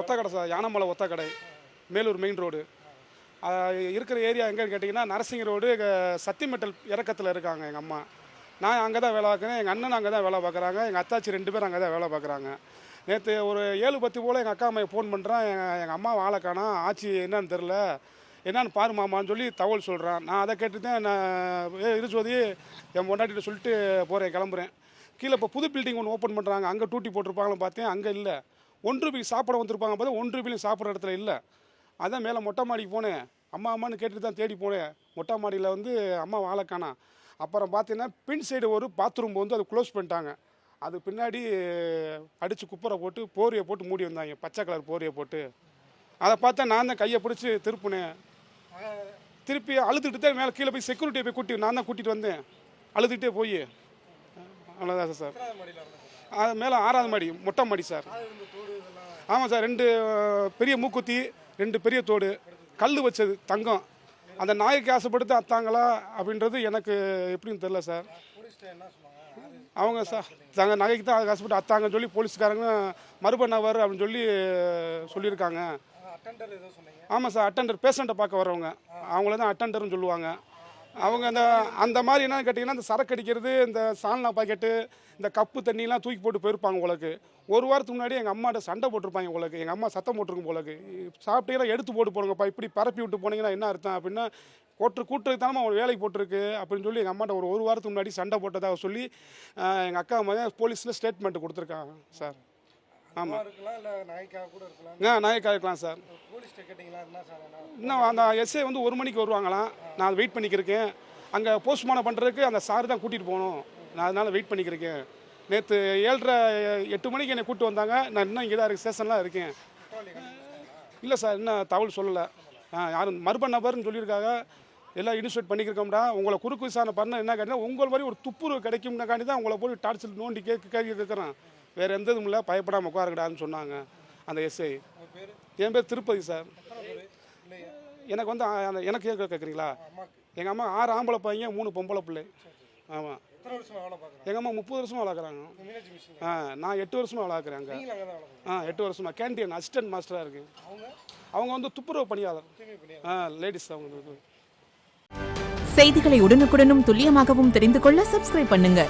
Othakadai sir, Yanamalai Othakadai, Melur main road. இருக்கிற area எங்கன்னு கேட்டிங்கன்னா நரசிங்க ரோடு, சத்திமெட்டல் இறக்கத்தில் இருக்காங்க எங்கள் அம்மா. நான் அங்கே தான் வேலை பார்க்குறேன், எங்கள் அண்ணன் அங்கே தான் வேலை பார்க்குறாங்க, எங்கள் அத்தாச்சி 2 பேரும் அங்கே தான் வேலை பார்க்குறாங்க. நேற்று ஒரு 7:10 போல் எங்கள் அக்கா அம்மையை ஃபோன் பண்ணுறேன், எங்கள் அம்மா ஆளை காணோம், ஆச்சி என்னன்னு தெரில, என்னன்னு பாரு மாமான்னு சொல்லி தகவல் சொல்கிறேன். நான் அதை கேட்டு தான் நான் இருஜோதி என் பொண்டாட்டிகிட்ட சொல்லிட்டு போகிறேன், கிளம்புறேன். கீழே இப்போ புது பில்டிங் ஒன்று ஓப்பன் பண்ணுறாங்க, அங்கே டூட்டி போட்டிருப்பாங்களும் பார்த்தேன், அங்கே இல்லை. 1 ரூபாய்க்கு சாப்பிட வந்திருப்பாங்க பார்த்தா 1 ரூபாயிலும் சாப்பிட்ற இடத்துல இல்லை. அதான் மேலே மொட்டை மாடிக்கு போனேன், அம்மான்னு கேட்டுட்டு தான் தேடி போனேன். மொட்டை மாடியில் வந்து அம்மா ஆளை காணோம். அப்புறம் பார்த்தீங்கன்னா பின் சைடு ஒரு பாத்ரூம் வந்து அது க்ளோஸ் பண்ணிட்டாங்க. அது பின்னாடி அடித்து குப்பரை போட்டு போரியை போட்டு மூடி வந்தாங்க, பச்சை கலர் போரியை போட்டு. அதை பார்த்தா நான் தான் கையை பிடிச்சி திருப்பினேன். திருப்பி அழுதுகிட்டு தான் மேலே கீழே போய் செக்யூரிட்டியை போய் நான் தான் கூட்டிகிட்டு வந்தேன், அழுதுகிட்டே போய். அவ்வளோதான் சார். அது மேலே 6வது மாடி, மொட்டை மாடி சார். ஆமாம் சார், 2 பெரிய மூக்குத்தி, 2 பெரிய தோடு, கல் வச்சது தங்கம். அந்த நாய்க்கு ஆசைப்படுத்து அத்தாங்களா அப்படின்றது எனக்கு எப்படின்னு தெரில சார். அவங்க சார் தங்க நகைக்கு தான் அதுக்கு ஆசைப்பட்டு அத்தாங்கன்னு சொல்லி போலீஸ்காரங்க மறுபண்ணவர் அப்படின்னு சொல்லி சொல்லியிருக்காங்க. ஆமாம் சார், அட்டெண்டர், பேஷண்ட்டை பார்க்க வரவங்க அவங்கள தான் அட்டெண்டர்னு சொல்லுவாங்க. அவங்க அந்த மாதிரி என்னன்னு கேட்டிங்கன்னா, இந்த சரக்கு அடிக்கிறது, இந்த சால்னா பாக்கெட்டு, இந்த கப்பு தண்ணியெலாம் தூக்கி போட்டு போயிருப்பாங்க உங்களுக்கு. 1 வாரத்துக்கு முன்னாடி எங்கள் அம்மாட்ட சண்டை போட்டிருப்பாங்க உங்களுக்கு. எங்கள் அம்மா சத்தம் போட்டிருக்கும் போலக்கு, சாப்பிட்டீங்கன்னா எடுத்து போட்டு போடுங்கப்பா, இப்படி பரப்பி விட்டு போனீங்கன்னா என்ன அர்த்தம் அப்படின்னா, கூட்டுறதுக்கு தானே அவங்க வேலைக்கு போட்டிருக்கு அப்படின்னு சொல்லி எங்கள் அம்மாட்ட ஒரு வாரத்துக்கு முன்னாடி சண்டை போட்டதாக சொல்லி எங்கள் அக்கா அம்மா போலீஸில் ஸ்டேட்மெண்ட் கொடுத்துருக்காங்க சார். ஆமாம், நாய்க்காக இருக்கலாம் சார். இன்னும் அந்த எஸ்ஐ வந்து 1 மணிக்கு வருவாங்களாம், நான் அதை வெயிட் பண்ணிக்கிருக்கேன். அங்கே போஸ்ட்மார்ட்டம் பண்ணுறதுக்கு அந்த சார் தான் கூட்டிகிட்டு போகணும், நான் அதனால் வெயிட் பண்ணிக்கிருக்கேன். நேற்று 7:30-8 மணிக்கு என்னை கூப்பிட்டு வந்தாங்க, நான் இன்னும் இங்கே தான் ஸ்டேஷன்லாம் இருக்கேன். இல்லை சார், இன்னும் தகவல் சொல்லலை. யாரும் மர்ம நபர்னு சொல்லியிருக்காங்க, எல்லாம் இனிஷியேட் பண்ணிக்கிறோம்டா. உங்களை குறுக்கு விசாரணை பண்ண என்ன கேட்டால் உங்கள் மாதிரி ஒரு துப்புரவு கிடைக்கும்னாக்காண்டி தான் உங்களை போய் டார்ச்சர் நோண்டி கேட்குறேன். வேறு எந்த இதுவும் இல்லை, பயப்படாமல் உட்காருக்கடான்னு சொன்னாங்க அந்த எஸ்ஐ. என் பேர் திருப்பதி சார். எனக்கு வந்து எனக்கு கேட்குறீங்களா? எங்கள் அம்மா 6 ஆம்பளை பையன், 3 பொம்பளை பிள்ளை. ஆமாம், எங்கள் அம்மா 30 வருஷமாக வளர்க்குறாங்க. நான் 8 வருஷமாக வளர்க்குறேன் அங்கே. 8 வருஷமாக கேண்டீன் அசிஸ்டன்ட் மாஸ்டராக இருக்குது. அவங்க வந்து துப்புரவு பணியாளர், லேடிஸ். அவங்க செய்திகளை உடனுக்குடனும் துல்லியமாகவும் தெரிந்து கொள்ள சப்ஸ்கிரைப் பண்ணுங்க.